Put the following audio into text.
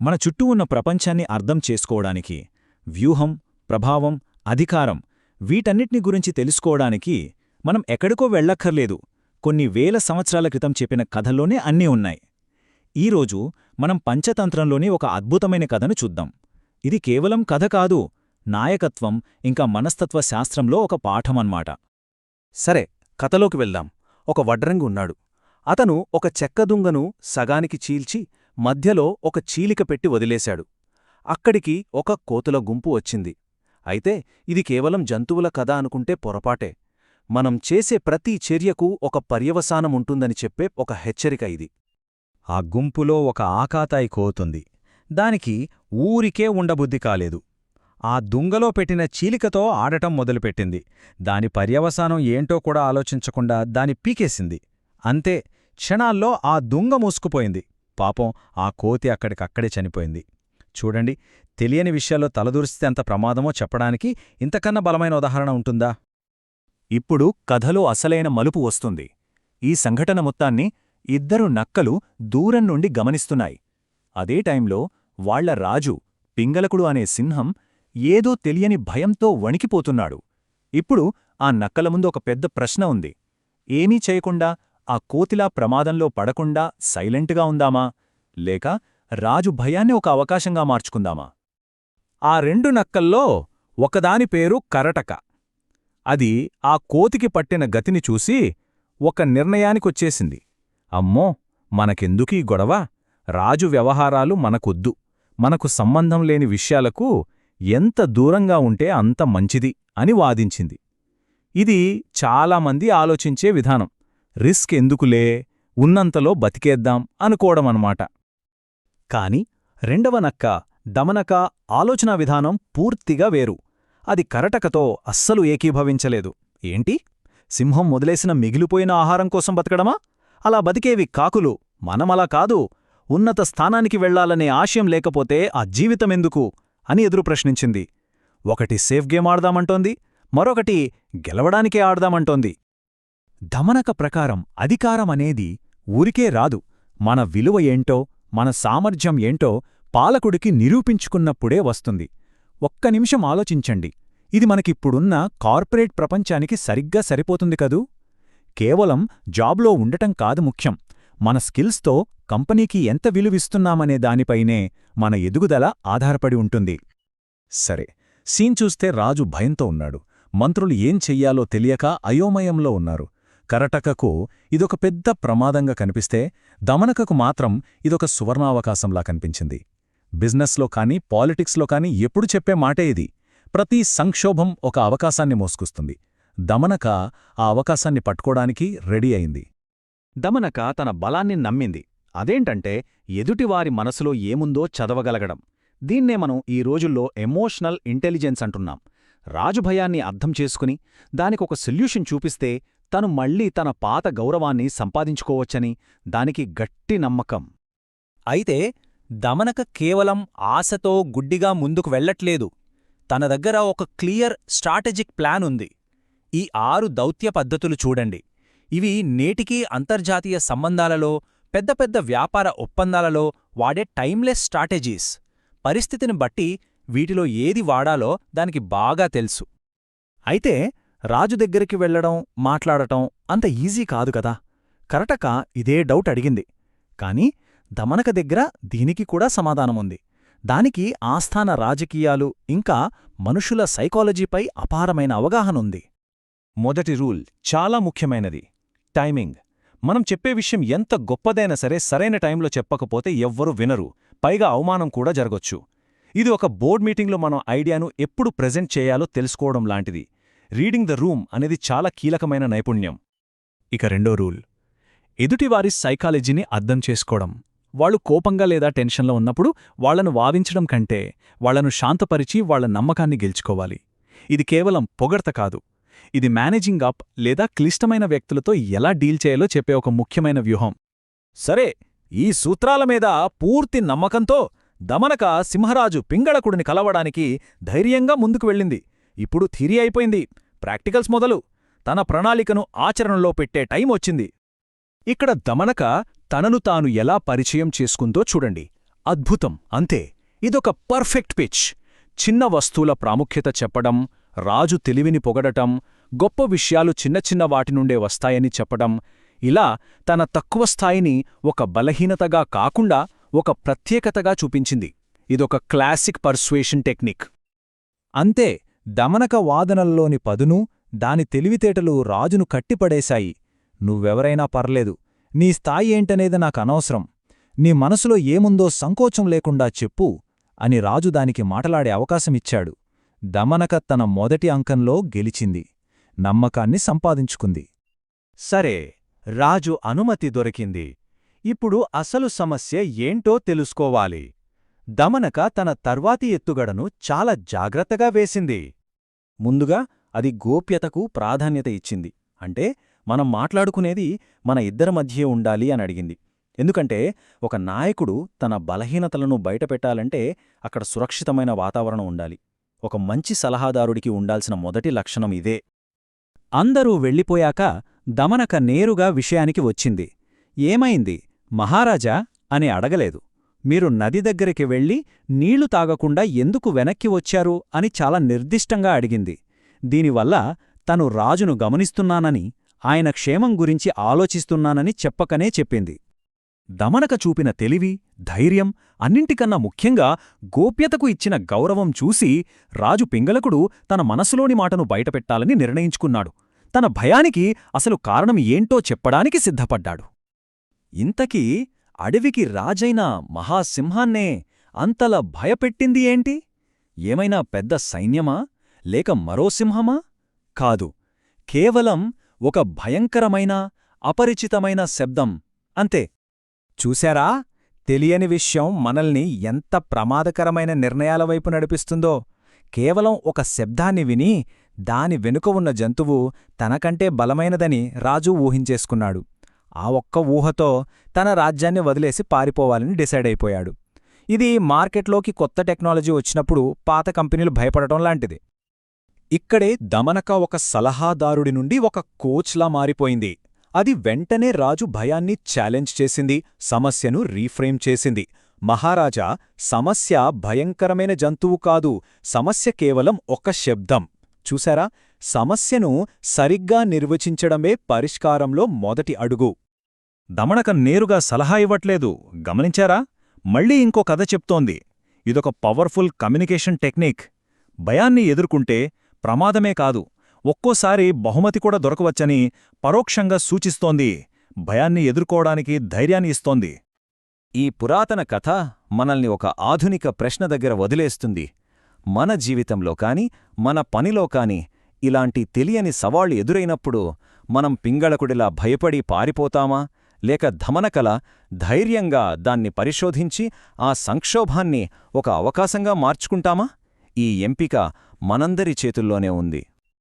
మన చుట్టూ ఉన్న ప్రపంచాన్ని అర్థం చేసుకోవడానికి వ్యూహం, ప్రభావం, అధికారం వీటన్నిటిని గురించి తెలుసుకోవడానికి మనం ఎక్కడికో వెళ్ళక్కర్లేదు. కొన్ని వేల సంవత్సరాల క్రితం చెప్పిన కథల్లోనే అన్నీ ఉన్నాయి. ఈరోజు మనం పంచతంత్రంలోని ఒక అద్భుతమైన కథను చూద్దాం. ఇది కేవలం కథ కాదు, నాయకత్వం ఇంకా మనస్తత్వ శాస్త్రంలో ఒక పాఠమన్మాట. సరే, కథలోకి వెళ్దాం. ఒక వడ్రంగి ఉన్నాడు. అతను ఒక చెక్కదుంగను సగానికి చీల్చి మధ్యలో ఒక చీలిక పెట్టి వదిలేశాడు. అక్కడికి ఒక కోతుల గుంపు వచ్చింది. అయితే ఇది కేవలం జంతువుల కథ అనుకుంటే పొరపాటే. మనం చేసే ప్రతి చర్యకు ఒక పర్యవసానముంటుందని చెప్పే ఒక హెచ్చరిక ఇది. ఆ గుంపులో ఒక ఆకాతాయి కోతుంది. దానికి ఊరికే ఉండబుద్ధి కాలేదు. ఆ దుంగలో పెట్టిన చీలికతో ఆడటం మొదలుపెట్టింది. దాని పర్యవసానం ఏంటో కూడా ఆలోచించకుండా దాని పీకేసింది. అంతే, క్షణాల్లో ఆ దుంగ మూసుకుపోయింది. పాపం, ఆ కోతి అక్కడికక్కడే చనిపోయింది. చూడండి, తెలియని విషయాల్లో తలదూరిస్తే ఎంత ప్రమాదమో చెప్పడానికి ఇంతకన్నా బలమైన ఉదాహరణ ఉంటుందా? ఇప్పుడు కథలో అసలైన మలుపు వస్తుంది. ఈ సంఘటన మొత్తాన్ని ఇద్దరు నక్కలు దూరం నుండి గమనిస్తున్నాయి. అదే టైంలో వాళ్ల రాజు, పింగళకుడు అనే సింహం ఏదో తెలియని భయంతో వణికిపోతున్నాడు. ఇప్పుడు ఆ నక్కల ముందు ఒక పెద్ద ప్రశ్న ఉంది. ఏమీ చేయకుండా ఆ కోతిలా ప్రమాదంలో పడకుండా సైలెంట్గా ఉందామా, లేక రాజు భయాన్ని ఒక అవకాశంగా మార్చుకుందామా? ఆ రెండు నక్కల్లో ఒకదాని పేరు కరటక. అది ఆ కోతికి పట్టిన గతిని చూసి ఒక నిర్ణయానికొచ్చేసింది. అమ్మో, మనకెందుకీ గొడవ? రాజు వ్యవహారాలు మనకొద్దు. మనకు సంబంధం లేని విషయాలకు ఎంత దూరంగా ఉంటే అంత మంచిది అని వాదించింది. ఇది చాలామంది ఆలోచించే విధానం. రిస్క్ ఎందుకులే, ఉన్నంతలో బతికేద్దాం అనుకోవడమన్నమాట. కాని రెండవ నక్క, దమనక ఆలోచనా విధానం పూర్తిగా వేరు. అది కరటకతో అస్సలు ఏకీభవించలేదు. ఏంటి, సింహం మొదలేసిన మిగిలిపోయిన ఆహారం కోసం బతకడమా? అలా బతికేవి కాకులు. మనమలా కాదు. ఉన్నత స్థానానికి వెళ్లాలనే ఆశయం లేకపోతే ఆ జీవితమెందుకు అని ఎదురు ప్రశ్నించింది. ఒకటి సేఫ్ గేమ్ ఆడదామంటోంది, మరొకటి గెలవడానికే ఆడదామంటోంది. దమనక ప్రకారం అధికారం అనేది ఊరికే రాదు. మన విలువ ఏంటో, మన సామర్థ్యం ఏంటో పాలకుడికి నిరూపించుకున్నప్పుడే వస్తుంది. ఒక్క నిమిషం ఆలోచించండి. ఇది మనకిప్పుడున్న కార్పొరేట్ ప్రపంచానికి సరిగ్గా సరిపోతుంది కదూ? కేవలం జాబ్లో ఉండటం కాదు ముఖ్యం. మన స్కిల్స్తో కంపెనీకి ఎంత విలువిస్తున్నామనే దానిపైనే మన ఎదుగుదల ఆధారపడి ఉంటుంది. సరే, సీన్ చూస్తే రాజు భయంతో ఉన్నాడు. మంత్రులు ఏం చెయ్యాలో తెలియక అయోమయంలో ఉన్నారు. కరటకకు ఇదొక పెద్ద ప్రమాదంగా కనిపిస్తే, దమనకకు మాత్రం ఇదొక సువర్ణావకాశంలా కనిపించింది. బిజినెస్లో కానీ పాలిటిక్స్లో కానీ ఎప్పుడు చెప్పే మాటే ఇది. ప్రతి సంక్షోభం ఒక అవకాశాన్ని మోసుకొస్తుంది. దమనక ఆ అవకాశాన్ని పట్టుకోడానికి రెడీ అయింది. దమనక తన బలాన్ని నమ్మింది. అదేంటంటే ఎదుటివారి మనసులో ఏముందో చదవగలగడం. దీన్నే మనం ఈ రోజుల్లో ఎమోషనల్ ఇంటెలిజెన్స్ అంటున్నాం. రాజు భయాన్ని అర్థం చేసుకుని దానికొక సొల్యూషన్ చూపిస్తే తను మళ్లీ తన పాత గౌరవాన్ని సంపాదించుకోవచ్చని దానికి గట్టి నమ్మకం. అయితే దమనక కేవలం ఆశతో గుడ్డిగా ముందుకు వెళ్లట్లేదు. తన దగ్గర ఒక క్లియర్ స్ట్రాటజిక్ ప్లాన్ ఉంది. ఈ 6 దౌత్య పద్ధతులు చూడండి. ఇవి నేటికీ అంతర్జాతీయ సంబంధాలలో, పెద్ద పెద్ద వ్యాపార ఒప్పందాలలో వాడే టైమ్లెస్ స్ట్రాటజీస్. పరిస్థితిని బట్టి వీటిలో ఏది వాడాలో దానికి బాగా తెలుసు. అయితే రాజు దగ్గరికి వెళ్లడం, మాట్లాడటం అంత ఈజీ కాదు కదా. కరటక ఇదే డౌట్ అడిగింది. కాని దమనక దగ్గర దీనికి కూడా సమాధానముంది. దానికి ఆస్థాన రాజకీయాలు ఇంకా మనుషుల సైకాలజీపై అపారమైన అవగాహనుంది. మొదటి రూల్ చాలా ముఖ్యమైనది, టైమింగ్. మనం చెప్పే విషయం ఎంత గొప్పదైనా సరే సరైన టైంలో చెప్పకపోతే ఎవ్వరూ వినరు, పైగా అవమానం కూడా జరగొచ్చు. ఇది ఒక బోర్డ్ మీటింగ్లో మనం ఐడియాను ఎప్పుడు ప్రెజెంట్ చేయాలో తెలుసుకోవడం లాంటిది. రీడింగ్ ద రూమ్ అనేది చాలా కీలకమైన నైపుణ్యం. ఇక రెండో రూల్, ఎదుటివారి సైకాలజీని అర్థం చేసుకోవడం. వాళ్ళు కోపంగా లేదా టెన్షన్లో ఉన్నప్పుడు వాళ్లను వాదించడం కంటే వాళ్లను శాంతపరిచి వాళ్ల నమ్మకాన్ని గెలుచుకోవాలి. ఇది కేవలం పొగడ్త కాదు. ఇది మేనేజింగ్ అప్ లేదా క్లిష్టమైన వ్యక్తులతో ఎలా డీల్ చేయాలో చెప్పే ఒక ముఖ్యమైన వ్యూహం. సరే, ఈ సూత్రాల మీద పూర్తి నమ్మకంతో దమనక సింహరాజు పింగళకుడిని కలవడానికి ధైర్యంగా ముందుకు వెళ్ళింది. ఇప్పుడు థియరీ అయిపోయింది, ప్రాక్టికల్స్ మొదలు. తన ప్రణాళికను ఆచరణలో పెట్టే టైం వచ్చింది. ఇక్కడ దమనక తనను తాను ఎలా పరిచయం చేసుకుందో చూడండి. అద్భుతం, అంతే. ఇదొక పర్ఫెక్ట్ పిచ్. చిన్న వస్తువుల ప్రాముఖ్యత చెప్పడం, రాజు తెలివిని పొగడటం, గొప్ప విషయాలు చిన్న చిన్న వాటి నుండే వస్తాయని చెప్పడం, ఇలా తన తక్కువ స్థాయిని ఒక బలహీనతగా కాకుండా ఒక ప్రత్యేకతగా చూపించింది. ఇదొక క్లాసిక్ పర్సుయేషన్ టెక్నిక్. అంతే, దమనక వాదనల్లోని పదును, దాని తెలివితేటలు రాజును కట్టిపడేశాయి. నువ్వెవరైనా పర్లేదు, నీ స్థాయి ఏంటనేది నాకనవసరం, నీ మనసులో ఏముందో సంకోచం లేకుండా చెప్పు అని రాజు దానికి మాటలాడే అవకాశమిచ్చాడు. దమనక తన మొదటి అంకంలో గెలిచింది, నమ్మకాన్ని సంపాదించుకుంది. సరే, రాజు అనుమతి దొరికింది. ఇప్పుడు అసలు సమస్య ఏంటో తెలుసుకోవాలి. దమనక తన తర్వాతి ఎత్తుగడను చాలా జాగ్రత్తగా వేసింది. ముందుగా అది గోప్యతకు ప్రాధాన్యత ఇచ్చింది. అంటే మనం మాట్లాడుకునేది మన ఇద్దరి మధ్యే ఉండాలి అని అడిగింది. ఎందుకంటే ఒక నాయకుడు తన బలహీనతలను బయటపెట్టాలంటే అక్కడ సురక్షితమైన వాతావరణం ఉండాలి. ఒక మంచి సలహాదారుడికి ఉండాల్సిన మొదటి లక్షణం ఇదే. అందరూ వెళ్ళిపోయాక దమనక నేరుగా విషయానికి వచ్చింది. ఏమైంది మహారాజా అని అడగలేదు. మీరు నది దగ్గరికి వెళ్ళి నీళ్లు తాగకుండా ఎందుకు వెనక్కి వచ్చారు అని చాలా నిర్దిష్టంగా అడిగింది. దీనివల్ల తను రాజును గమనిస్తున్నానని, ఆయన క్షేమం గురించి ఆలోచిస్తున్నానని చెప్పకనే చెప్పింది. దమనక చూపిన తెలివి, ధైర్యం, అన్నింటికన్నా ముఖ్యంగా గోప్యతకు ఇచ్చిన గౌరవం చూసి రాజు పింగళకుడు తన మనసులోని మాటను బయటపెట్టాలని నిర్ణయించుకున్నాడు. తన భయానికి అసలు కారణం ఏంటో చెప్పడానికి సిద్ధపడ్డాడు. ఇంతకీ అడవికి రాజైన మహాసింహాన్నే అంతలా భయపెట్టింది ఏంటి? ఏమైనా పెద్ద సైన్యమా, లేక మరో సింహమా? కాదు, కేవలం ఒక భయంకరమైన, అపరిచితమైన శబ్దం అంతే. చూశారా, తెలియని విషయం మనల్ని ఎంత ప్రమాదకరమైన నిర్ణయాల వైపు నడిపిస్తుందో. కేవలం ఒక శబ్దాన్ని విని దాని వెనుక ఉన్న జంతువు తనకంటే బలమైనదని రాజు ఊహించేసుకున్నాడు. ఆ ఒక్క ఊహతో తన రాజ్యాన్ని వదిలేసి పారిపోవాలని డిసైడ్ అయిపోయాడు. ఇది మార్కెట్లోకి కొత్త టెక్నాలజీ వచ్చినప్పుడు పాత కంపెనీలు భయపడటం లాంటిది. ఇక్కడే దమనక ఒక సలహాదారుడి నుండి ఒక కోచ్లా మారిపోయింది. అది వెంటనే రాజు భయాన్ని ఛాలెంజ్ చేసింది, సమస్యను రీఫ్రేమ్ చేసింది. మహారాజా, సమస్య భయంకరమైన జంతువు కాదు, సమస్య కేవలం ఒక శబ్దం. చూశారా, సమస్యను సరిగ్గా నిర్వచించడమే పరిష్కారంలో మొదటి అడుగు. దమనక నేరుగా సలహా ఇవ్వట్లేదు, గమనించారా? మళ్ళీ ఇంకో కథ చెప్తోంది. ఇదొక పవర్ఫుల్ కమ్యూనికేషన్ టెక్నిక్. భయాన్ని ఎదుర్కొంటే ప్రమాదమే కాదు, ఒక్కోసారి బహుమతి కూడా దొరకవచ్చని పరోక్షంగా సూచిస్తోంది. భయాన్ని ఎదుర్కోవడానికి ధైర్యాన్ని ఇస్తోంది. ఈ పురాతన కథ మనల్ని ఒక ఆధునిక ప్రశ్న దగ్గర వదిలేస్తుంది. మన జీవితంలో కాని, మన పనిలో కాని ఇలాంటి తెలియని సవాళ్లు ఎదురైనప్పుడు మనం పింగళకుడిలా భయపడి పారిపోతామా, లేక దమనకలా ధైర్యంగా దాన్ని పరిశోధించి ఆ సంక్షోభాన్ని ఒక అవకాశంగా మార్చుకుంటామా? ఈ ఎంపిక మనందరి చేతుల్లోనే ఉంది.